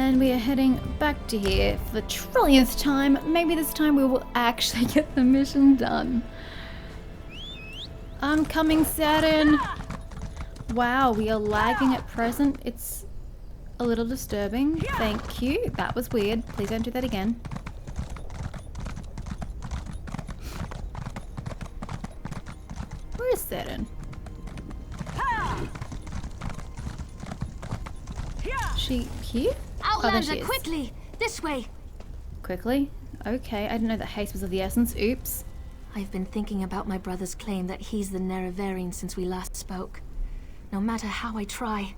And we are heading back to here for the trillionth time. Maybe this time we will actually get the mission done. I'm coming, Saturn. Wow, we are lagging at present. It's a little disturbing. Thank you. That was weird. Please don't do that again. Where is Saturn? She here? Outlander, quickly! This way! Quickly? Okay, I didn't know that haste was of the essence. Oops. I've been thinking about my brother's claim that he's the Nerevarine since we last spoke. No matter how I try,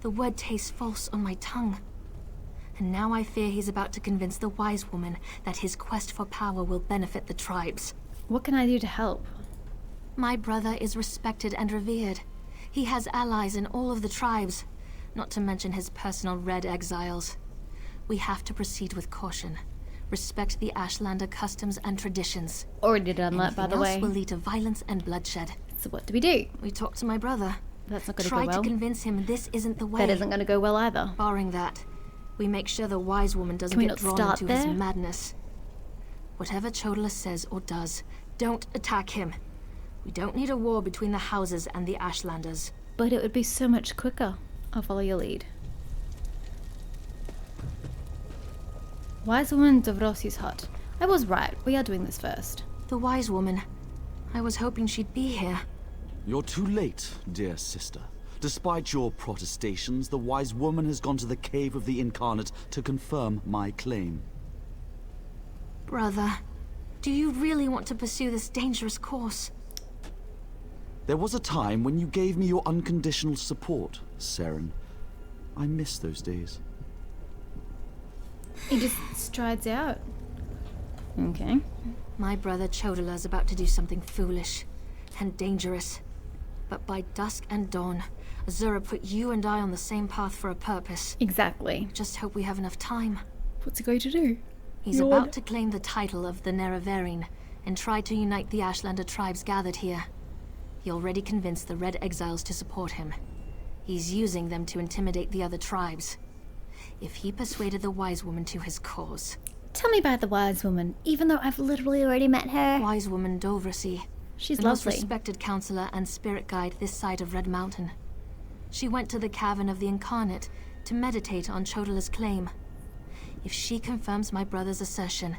the word tastes false on my tongue. And now I fear he's about to convince the wise woman that his quest for power will benefit the tribes. What can I do to help? My brother is respected and revered. He has allies in all of the tribes, not to mention his personal Red Exiles. We have to proceed with caution. Respect the Ashlander customs and traditions. Already done that, by the way. Anything else will lead to violence and bloodshed. So what do we do? We talked to my brother. That's not going to go well. Try to convince him this isn't the way. That isn't going to go well either. Barring that, we make sure the wise woman doesn't get drawn into his madness. Whatever Chodala says or does, don't attack him. We don't need a war between the houses and the Ashlanders. But it would be so much quicker. I'll follow your lead. Wise woman Dovrosi's hut. I was right. We are doing this first. The wise woman. I was hoping she'd be here. You're too late, dear sister. Despite your protestations, the wise woman has gone to the cave of the incarnate to confirm my claim. Brother, do you really want to pursue this dangerous course? There was a time when you gave me your unconditional support, Saren. I miss those days. He just strides out. Okay. My brother Chodala's about to do something foolish and dangerous. But by dusk and dawn, Azura put you and I on the same path for a purpose. Exactly. Just hope we have enough time. What's he going to do? He's about to claim the title of the Nerevarine and try to unite the Ashlander tribes gathered here. He already convinced the Red Exiles to support him. He's using them to intimidate the other tribes. If he persuaded the wise woman to his cause... Tell me about the wise woman, even though I've literally already met her. Wise woman Dovrosi. She's the lovely. most respected counselor and spirit guide this side of Red Mountain. She went to the cavern of the incarnate to meditate on Chodala's claim. If she confirms my brother's assertion,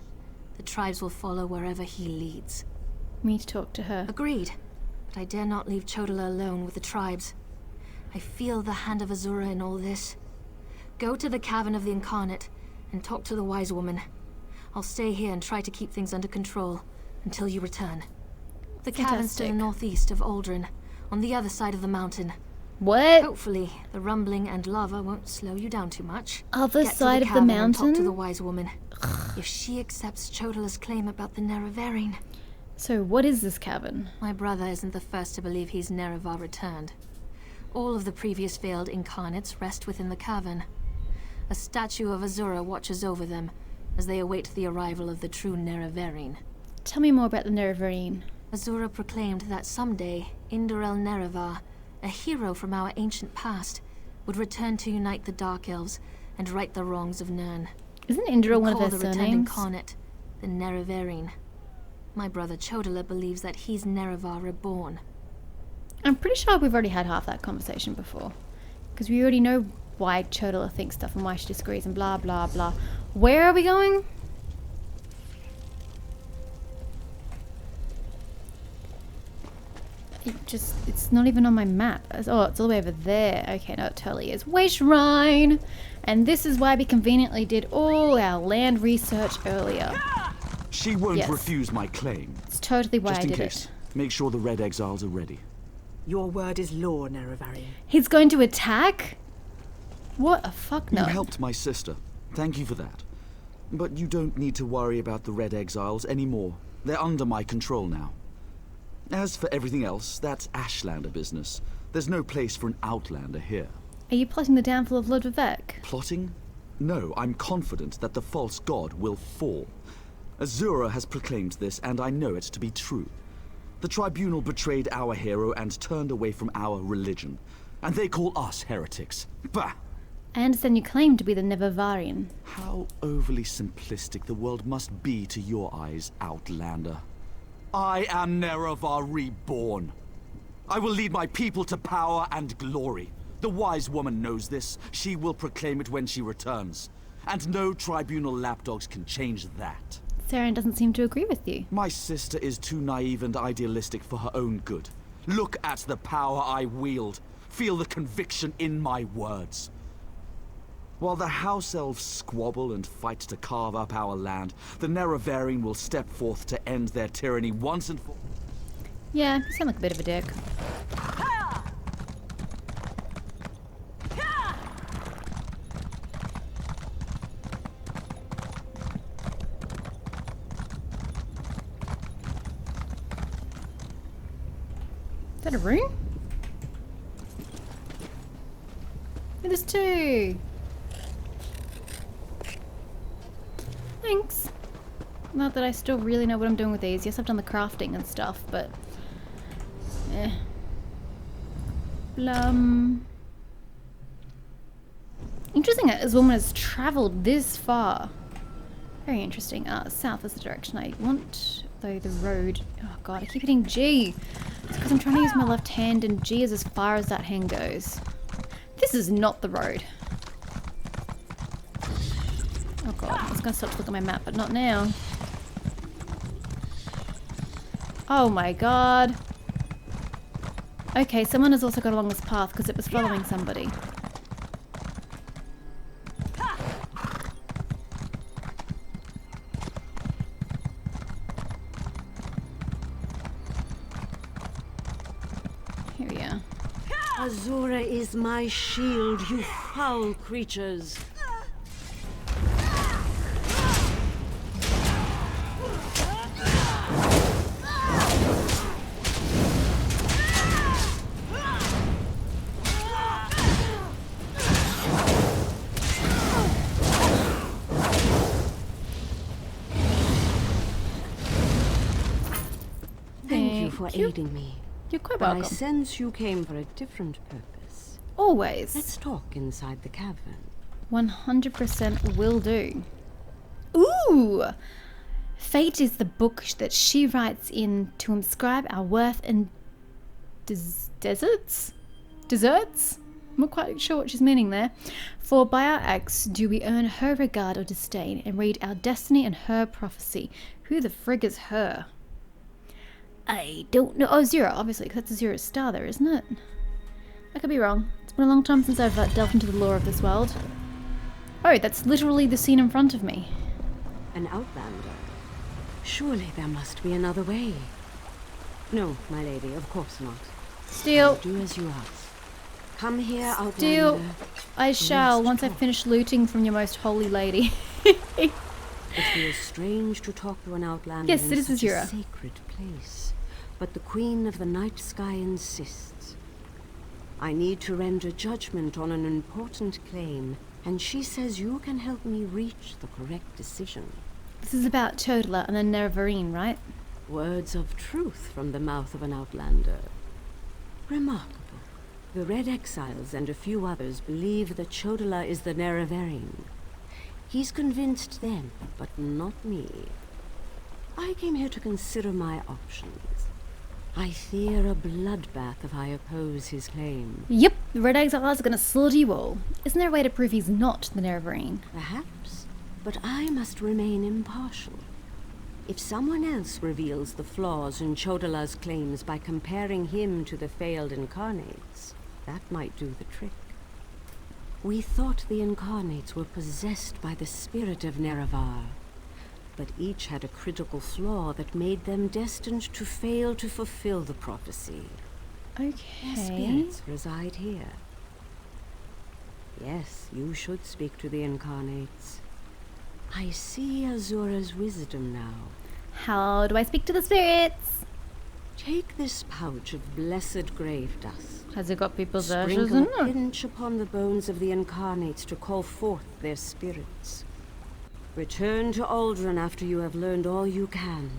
the tribes will follow wherever he leads. Me to talk to her. Agreed. But I dare not leave Chodala alone with the tribes. I feel the hand of Azura in all this. Go to the cavern of the incarnate and talk to the wise woman. I'll stay here and try to keep things under control until you return. The cavern's to the northeast of Aldrin, on the other side of the mountain. What? Hopefully, the rumbling and lava won't slow you down too much. Other side of the mountain? And talk to the wise woman. If she accepts Chodala's claim about the Nerevarine. So what is this cavern? My brother isn't the first to believe he's Nerevar returned. All of the previous failed incarnates rest within the cavern. A statue of Azura watches over them as they await the arrival of the true Nerevarine. Tell me more about the Nerevarine. Azura proclaimed that someday, Indorel Nerevar, a hero from our ancient past, would return to unite the Dark Elves and right the wrongs of Nirn. Isn't Indorel one of their the returned surnames? incarnate, the Nerevarine. My brother Chodala believes that he's Nerevar reborn. I'm pretty sure we've already had half that conversation before. Because we already know why Chodala thinks stuff and why she disagrees and blah blah blah. Where are we going? It's not even on my map. Oh, it's all the way over there. Okay, no, it totally is. Way Shrine! And this is why we conveniently did all our land research earlier. She won't refuse my claim. It's totally why I did it. Make sure the Red Exiles are ready. Your word is law, Nerevarine. He's going to attack? What a fuck no. You helped my sister. Thank you for that. But you don't need to worry about the Red Exiles anymore. They're under my control now. As for everything else, that's Ashlander business. There's no place for an Outlander here. Are you plotting the downfall of Lord Vivek? Plotting? No, I'm confident that the false god will fall. Azura has proclaimed this, and I know it to be true. The tribunal betrayed our hero and turned away from our religion. And they call us heretics. Bah! I understand you claim to be the Nevervarian. How overly simplistic the world must be to your eyes, Outlander. I am Nerevar reborn. I will lead my people to power and glory. The wise woman knows this. She will proclaim it when she returns. And no tribunal lapdogs can change that. Saren doesn't seem to agree with you. My sister is too naive and idealistic for her own good. Look at the power I wield. Feel the conviction in my words. While the house elves squabble and fight to carve up our land, the Nerevarine will step forth to end their tyranny once and for... Yeah, you sound like a bit of a dick. Is that a room? It is too. Thanks. Not that I still really know what I'm doing with these. Yes, I've done the crafting and stuff, but... Blum. Interesting that this woman has travelled this far. Very interesting. South is the direction I want, though the road... Oh god, I keep hitting G. It's because I'm trying to use my left hand, and G is as far as that hand goes. This is not the road. Oh god, I was going to stop to look at my map, but not now. Oh my god. Okay, someone has also got along this path because it was following somebody. Here we are. Azura is my shield, you foul creatures. For aiding me. You're quite But welcome. I sense you came for a different purpose. Always. Let's talk inside the cavern. 100% will do. Ooh! Fate is the book that she writes in to inscribe our worth in deserts? Deserts? I'm not quite sure what she's meaning there. For by our acts do we earn her regard or disdain and read our destiny and her prophecy. Who the frig is her? I don't know. Oh, Zero, obviously, because that's a Zero star there, isn't it? I could be wrong. It's been a long time since I've delved into the lore of this world. Oh, that's literally the scene in front of me. An outlander? Surely there must be another way. No, my lady, of course not. Steal. Do as you ask. Come here, outlander. Steal. I shall, once I finish looting from your most holy lady. It feels strange to talk to an outlander Yes, in it is such Azura. a sacred place. But the Queen of the Night Sky insists. I need to render judgment on an important claim, and she says you can help me reach the correct decision. This is about Chodala and the Nerevarine, right? Words of truth from the mouth of an outlander. Remarkable. The Red Exiles and a few others believe that Chodala is the Nerevarine. He's convinced them, but not me. I came here to consider my options. I fear a bloodbath if I oppose his claim. Yep, the Red Exiles are gonna slaughter you all. Isn't there a way to prove he's not the Nerevarine? Perhaps, but I must remain impartial. If someone else reveals the flaws in Chodala's claims by comparing him to the failed incarnates, that might do the trick. We thought the incarnates were possessed by the spirit of Nerevar, but each had a critical flaw that made them destined to fail to fulfill the prophecy. Their Okay. spirits reside here. Yes, you should speak to the incarnates. I see Azura's wisdom now. How do I speak to the spirits? Take this pouch of blessed grave dust. Has it got people's ashes Sprinkle in a it? pinch upon the bones of the incarnates to call forth their spirits. Return to Aldrin after you have learned all you can.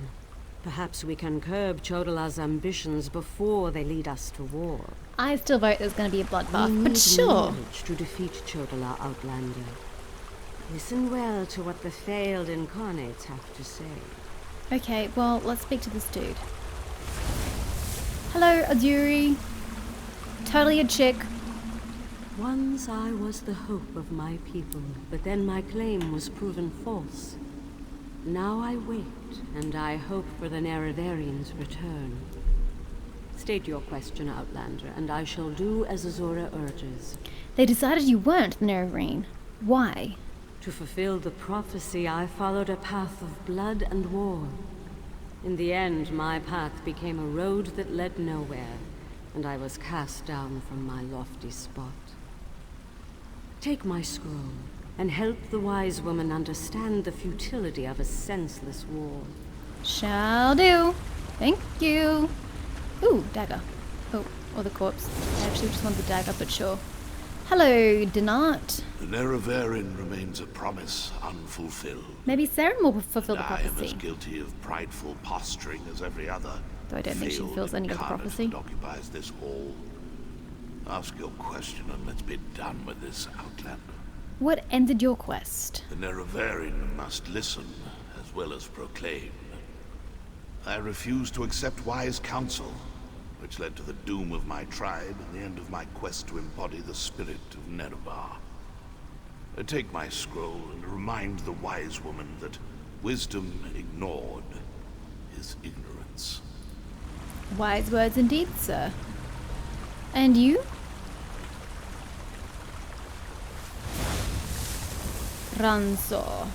Perhaps we can curb Chodala's ambitions before they lead us to war. I still vote there's going to be a We bloodbath, need but sure. knowledge to defeat Chodala, Outlander. Listen well to what the failed incarnates have to say. Okay, well, let's speak to this dude. Hello, Aduri. Totally a chick. Once I was the hope of my people, but then my claim was proven false. Now I wait, and I hope for the Nerevarion's return. State your question, Outlander, and I shall do as Azora urges. They decided you weren't the Nerevarine. Why? To fulfill the prophecy, I followed a path of blood and war. In the end, my path became a road that led nowhere, and I was cast down from my lofty spot. Take my scroll, and help the wise woman understand the futility of a senseless war. Shall do. Thank you. Ooh, dagger. Oh, or the corpse. I actually just want the dagger, but sure. Hello, Dinart. The Nerevarine remains a promise unfulfilled. Maybe Saren will fulfill the I am as prophecy. guilty of prideful posturing as every other. Though I don't think she failed fulfills any of the incarnate prophecy. that occupies this hall. Ask your question and let's be done with this, Outlander. What ended your quest? The Nerevarine must listen as well as proclaim. I refused to accept wise counsel, which led to the doom of my tribe and the end of my quest to embody the spirit of Nerevar. Take my scroll and remind the wise woman that wisdom ignored is ignorance. Wise words indeed, sir. And you? Ranzor.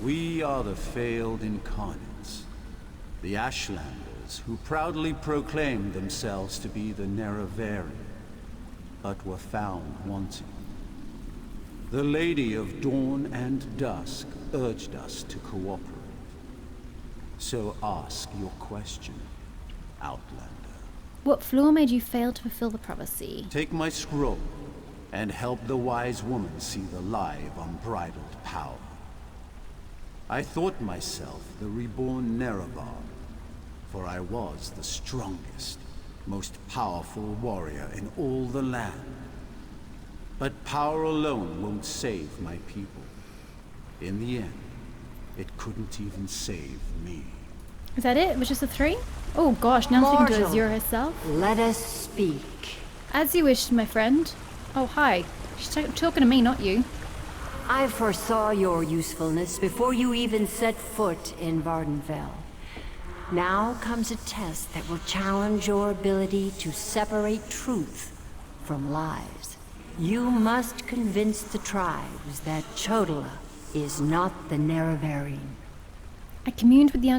We are the failed incarnates, the Ashlanders who proudly proclaimed themselves to be the Nerevarine, but were found wanting. The Lady of Dawn and Dusk urged us to cooperate. So ask your question, Outlander. What flaw made you fail to fulfill the prophecy? Take my scroll and help the wise woman see the lie of unbridled power. I thought myself the reborn Nerevar, for I was the strongest, most powerful warrior in all the land. But power alone won't save my people. In the end, it couldn't even save me. Is that it? It was just a 3? Oh gosh, now I'm speaking to Mortal. Azura herself. Let us speak. As you wish, my friend. Oh, hi. She's talking to me, not you. I foresaw your usefulness before you even set foot in Vardenfell. Now comes a test that will challenge your ability to separate truth from lies. You must convince the tribes that Chodala is not the Nerevarine. I communed with the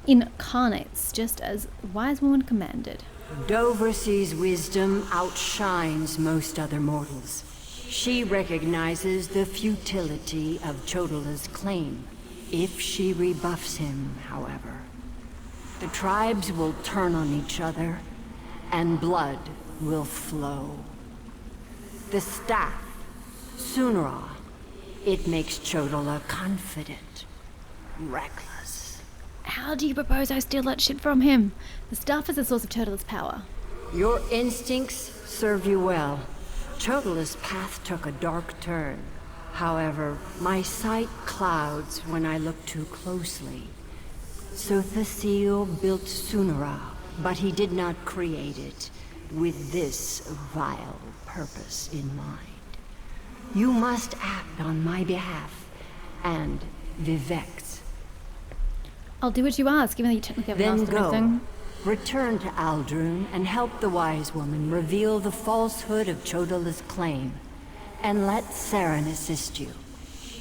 incarnates, just as the wise woman commanded. Doversee's wisdom outshines most other mortals. She recognizes the futility of Chodala's claim. If she rebuffs him, however, the tribes will turn on each other, and blood will flow. The staff, Sunra, it makes Chodala confident, reckless. How do you propose I steal that shit from him? The staff is the source of Turtle's power. Your instincts served you well. Chodala's path took a dark turn. However, my sight clouds when I look too closely. Sothasil built Sunra, but he did not create it with this vile purpose in mind. You must act on my behalf, and Vivek's. I'll do what you ask, even though you technically haven't Then asked go. anything. Return to Aldrun and help the wise woman reveal the falsehood of Chodala's claim. And let Saren assist you.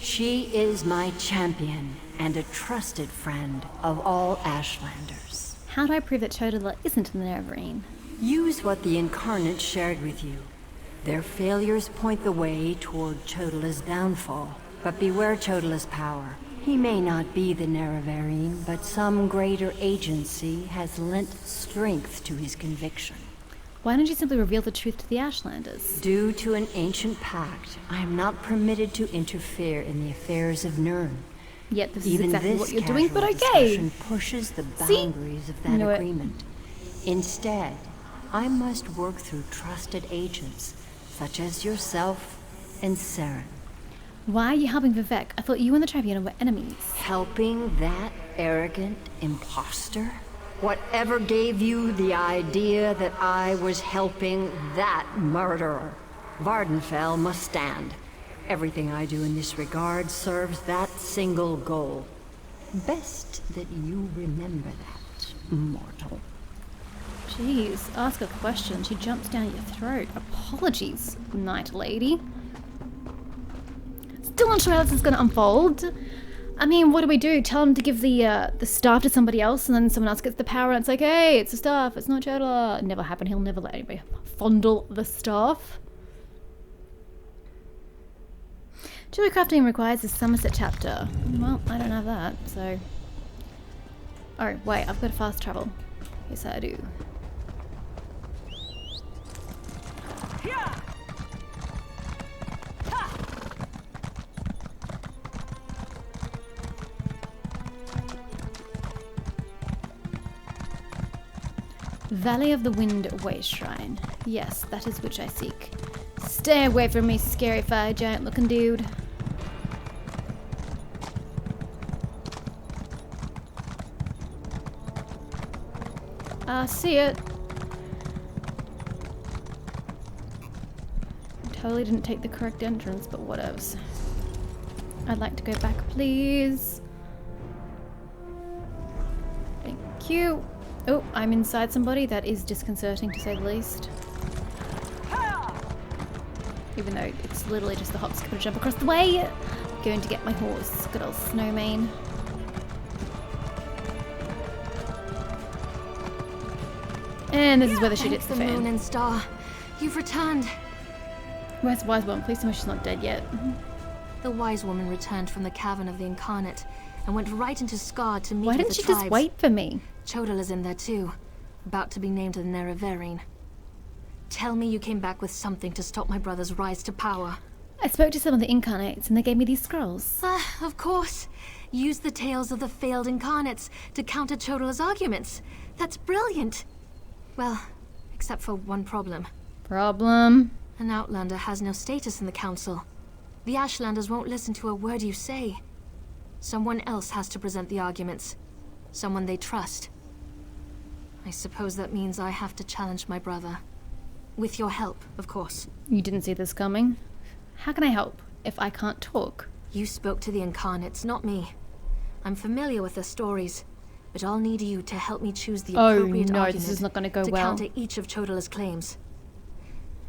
She is my champion and a trusted friend of all Ashlanders. How do I prove that Chodala isn't in the Nerevarine? Use what the Incarnate shared with you. Their failures point the way toward Chodala's downfall. But beware Chodala's power. He may not be the Nerevarine, but some greater agency has lent strength to his conviction. Why don't you simply reveal the truth to the Ashlanders? Due to an ancient pact, I am not permitted to interfere in the affairs of Nirn. Yet this is Even exactly this what you're doing, but casual okay. discussion pushes the boundaries of that Knew it. agreement. Instead, I must work through trusted agents, such as yourself and Saren. Why are you helping Vivek? I thought you and the Tribunal were enemies. Helping that arrogant imposter? Whatever gave you the idea that I was helping that murderer? Vardenfell must stand. Everything I do in this regard serves that single goal. Best that you remember that, mortal. Jeez, ask a question. She jumps down your throat. Apologies, Night Lady. Still not sure how this is going to unfold. I mean, what do? Tell him to give the staff to somebody else, and then someone else gets the power, and it's like, hey, it's the staff, it's not Chedla. Never happen. He'll never let anybody fondle the staff. Jewelry crafting requires a Somerset chapter. Well, I don't have that, so... Oh, wait, I've got fast travel. Yes, I do. Valley of the Wind Way Shrine. Yes, that is which I seek. Stay away from me, scary fire giant looking dude. I see it. Totally didn't take the correct entrance, but whatevs. I'd like to go back, please. Thank you. Oh, I'm inside somebody. That is disconcerting, to say the least. Even though it's literally just the hop, skip, and jump across the way. Going to get my horse. Good old snowman. And this is where the shit hits the Moon fan. and Star, you've returned. Where's the wise woman? Please tell me she's not dead yet. The wise woman returned from the cavern of the incarnate and went right into Scar to meet Why with didn't the she tribes. just wait for me? Chodala's in there too, about to be named the Nerevarine. Tell me you came back with something to stop my brother's rise to power. I spoke to some of the incarnates and they gave me these scrolls. Of course. Use the tales of the failed incarnates to counter Chodala's arguments. That's brilliant. Well, except for one problem. Problem? An Outlander has no status in the Council. The Ashlanders won't listen to a word you say. Someone else has to present the arguments. Someone they trust. I suppose that means I have to challenge my brother. With your help, of course. You didn't see this coming? How can I help if I can't talk? You spoke to the Incarnates, not me. I'm familiar with their stories, but I'll need you to help me choose the appropriate argument this is not going to go well. counter each of Chodala's claims.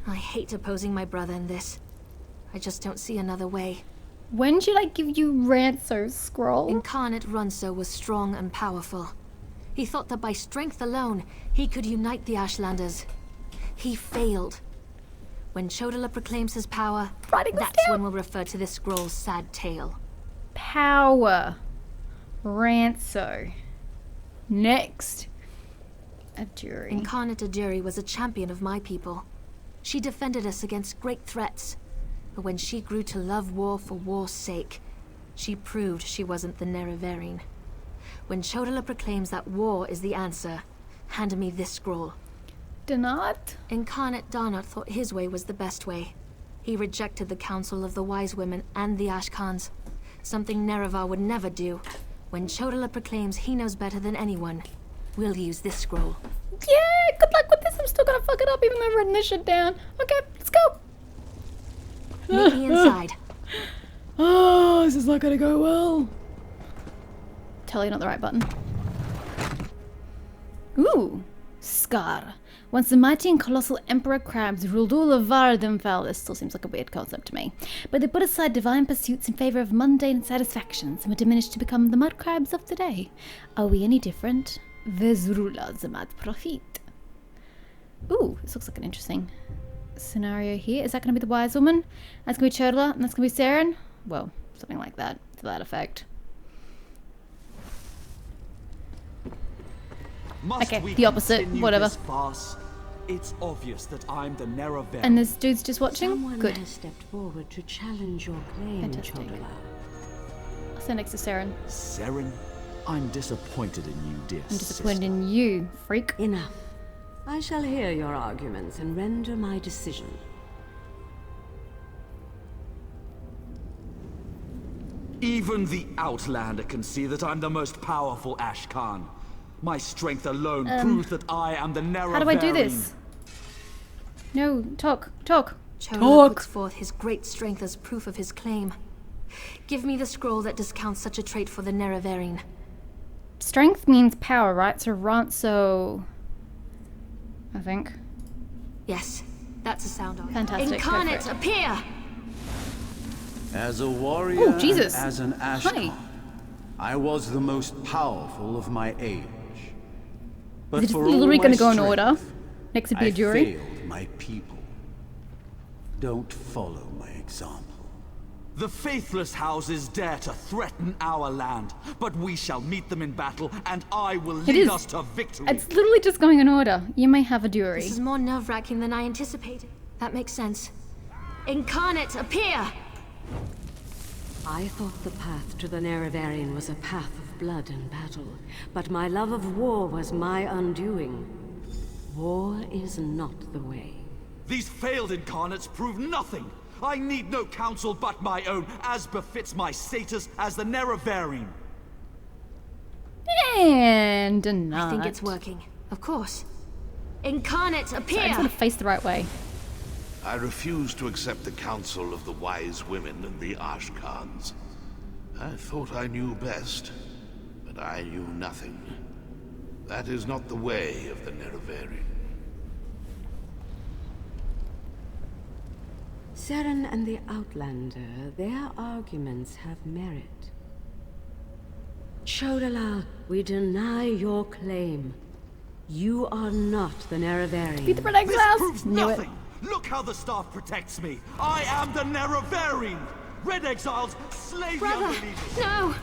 I hate opposing my brother in this. I just don't see another way. When should I give you Ranso's scroll? Incarnate Runso was strong and powerful. He thought that by strength alone, he could unite the Ashlanders. He failed. When Chodala proclaims his power, that's when we'll refer to this scroll's sad tale. Power. Ranso. Next. Ajuri. Incarnate Ajuri was a champion of my people. She defended us against great threats. But when she grew to love war for war's sake, she proved she wasn't the Nerevarine. When Chodala proclaims that war is the answer, hand me this scroll. Donat? Incarnate Darnot thought his way was the best way. He rejected the counsel of the wise women and the Ashkans, something Nerevar would never do. When Chodala proclaims he knows better than anyone, we'll use this scroll. Yeah, good luck with this. I'm still gonna fuck it up even though I've written this shit down. Okay, let's go. Meet me inside. Oh, this is not gonna go well. Totally not the right button. Ooh, Scar. Once the mighty and colossal Emperor Crabs ruled all of Vardenfell, this still seems like a weird concept to me, but they put aside divine pursuits in favor of mundane satisfactions and were diminished to become the mud crabs of today. Are we any different? Vezrula Zamad Profit. Ooh, this looks like an interesting scenario here. Is that going to be the wise woman? That's going to be Chodala, and that's going to be Saren? Well, something like that, to that effect. Must Okay, we the opposite, continue whatever. this farce? It's obvious that I'm the Nerevarine. And this dude's just watching? Someone Good. has stepped forward to challenge your claim, Fantastic. Chodala. I'll stand next to Seren. Seren, I'm disappointed in you, dear I'm disappointed sister. in you, freak. Enough. I shall hear your arguments and render my decision. Even the Outlander can see that I'm the most powerful Ash Khan. My strength alone proves that I am the Nerevarine. How do I do this? No, talk. Chodola puts forth his great strength as proof of his claim. Give me the scroll that discounts such a trait for the Nerevarine. Strength means power, right? So I think. Yes, that's a sound of it. Fantastic, go for Incarnate, it. appear! As a warrior Oh, Jesus. and as an Ash Hi. Khan, I was the most powerful of my age. But Is it for all literally my going to go in order? strength, Next would be I a jury. failed my people. Don't follow my example. The faithless houses dare to threaten our land, but we shall meet them in battle, and I will It lead is. us to victory. It's literally just going in order. You may have a jury. This is more nerve-wracking than I anticipated. That makes sense. Incarnate, appear! I thought the path to the Nerevarine was a path of blood and battle, but my love of war was my undoing. War is not the way. These failed incarnates prove nothing. I need no counsel but my own, as befits my status as the Nerevarine. And denied. I think it's working. Of course. Incarnate, appear! I just want to face the right way. I refuse to accept the counsel of the wise women and the Ashkans. I thought I knew best, but I knew nothing. That is not the way of the Nerevarine. Seren and the Outlander, their arguments have merit. Chodola, we deny your claim. You are not the Nerevarine. Beat the Red This Exiles. proves Knew it. nothing. Look how the staff protects me. I am the Nerevarine. Red Exiles, slay the Brother, unbelievers. no!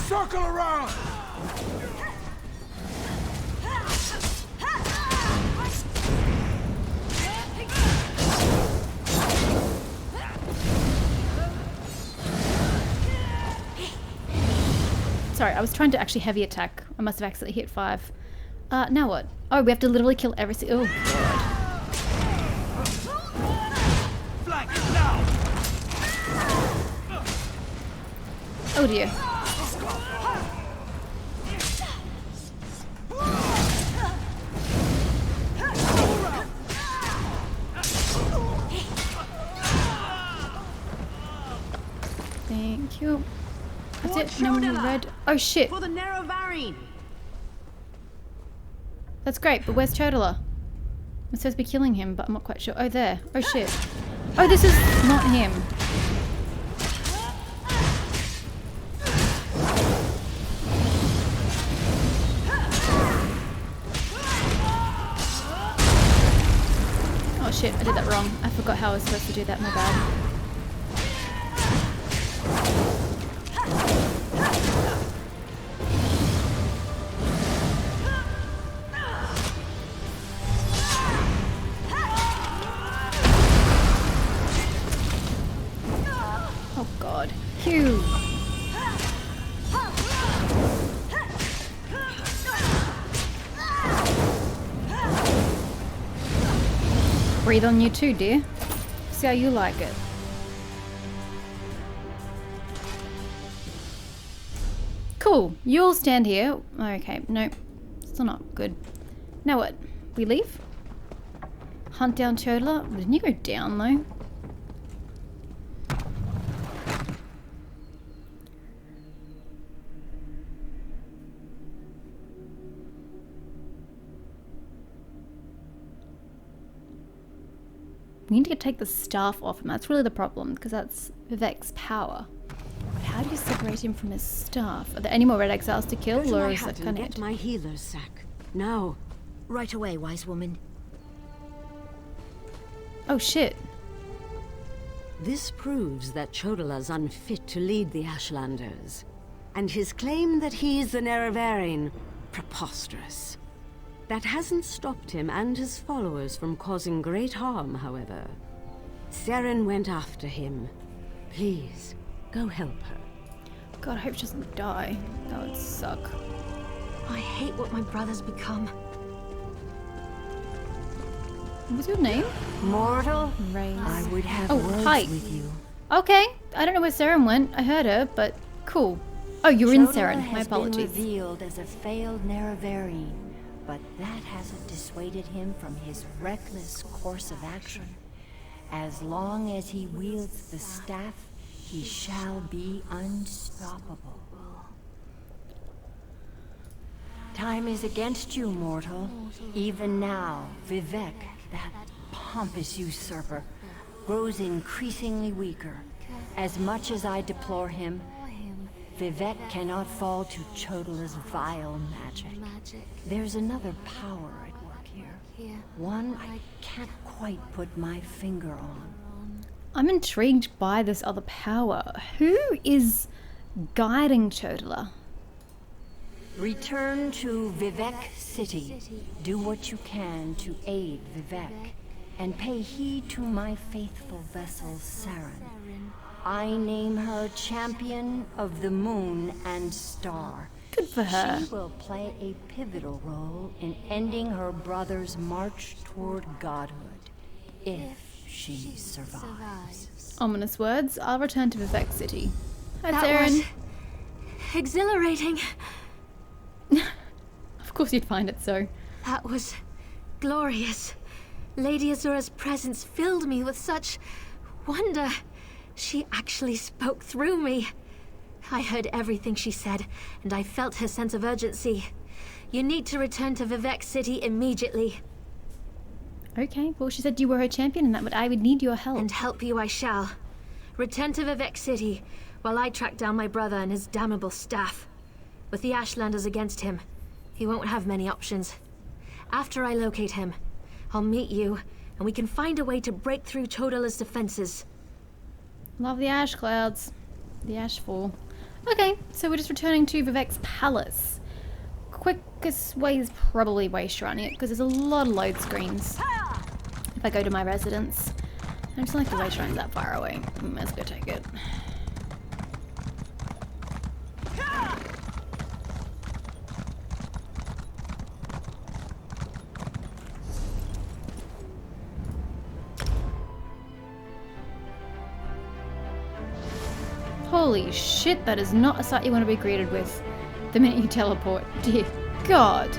Circle around! Sorry, I was trying to actually heavy attack. I must have accidentally hit 5. Now what? Oh, we have to literally kill every Oh, Flank now. oh dear. Thank you. That's it. No more red. Oh shit. For the Nerevarine! That's great, but where's Chodola? I'm supposed to be killing him, but I'm not quite sure. Oh, there. Oh shit. Oh, this is not him. Oh shit, I did that wrong. I forgot how I was supposed to do that. My bad. Oh god. Phew. Breathe on you too, dear. See how you like it. Cool. You all stand here. Okay, nope. Still not good. Now what? We leave? Hunt down Chodola? Didn't you go down though? We need to take the staff off him. That's really the problem, because that's Vivek's power. But how do you separate him from his staff? Are there any more Red Exiles to kill, Go to or my is that hut and kind of get it? my healer's sack. Now. Right away, wise woman. Oh shit. This proves that Chodola's unfit to lead the Ashlanders. And his claim that he's the Nerevarine, preposterous. That hasn't stopped him and his followers from causing great harm, however. Seren went after him. Please, Go help her. God, I hope she doesn't die. That would suck. I hate what my brother's become. What was your name? Mortal, Raise. I would have Oh, words hi. with you. Okay, I don't know where Seren went. I heard her, but cool. Oh, you're in Chodala Seren. My has been apologies. revealed as a failed Nerevarine, but that hasn't dissuaded him from his reckless course of action. As long as he wields the staff, he shall be unstoppable. Time is against you, mortal. Even now, Vivek, that pompous usurper, grows increasingly weaker. As much as I deplore him, Vivek cannot fall to Chodala's vile magic. There's another power at work here. One I can't quite put my finger on. I'm intrigued by this other power. Who is guiding Chodala? Return to Vivek City. Do what you can to aid Vivek, and pay heed to my faithful vessel, Saren. I name her Champion of the Moon and Star. Good for her. She will play a pivotal role in ending her brother's march toward godhood, if she survives. Ominous words. I'll return to Vivek City. Hi, That Saren. was exhilarating. Of course you'd find it so. That was glorious. Lady Azura's presence filled me with such wonder. She actually spoke through me. I heard everything she said, and I felt her sense of urgency. You need to return to Vivek City immediately. Okay, well she said you were her champion and that I would need your help. And help you I shall. Return to Vivek City while I track down my brother and his damnable staff. With the Ashlanders against him, he won't have many options. After I locate him, I'll meet you, and we can find a way to break through Chodala's defenses. Love the ash clouds. The ash fall. Okay, so we're just returning to Vivek's palace. Quickest way is probably waste around it, because there's a lot of load screens. If I go to my residence. I just don't like the waste runs that far away. Let's go take it. Holy shit, that is not a sight you want to be greeted with the minute you teleport. Dear God.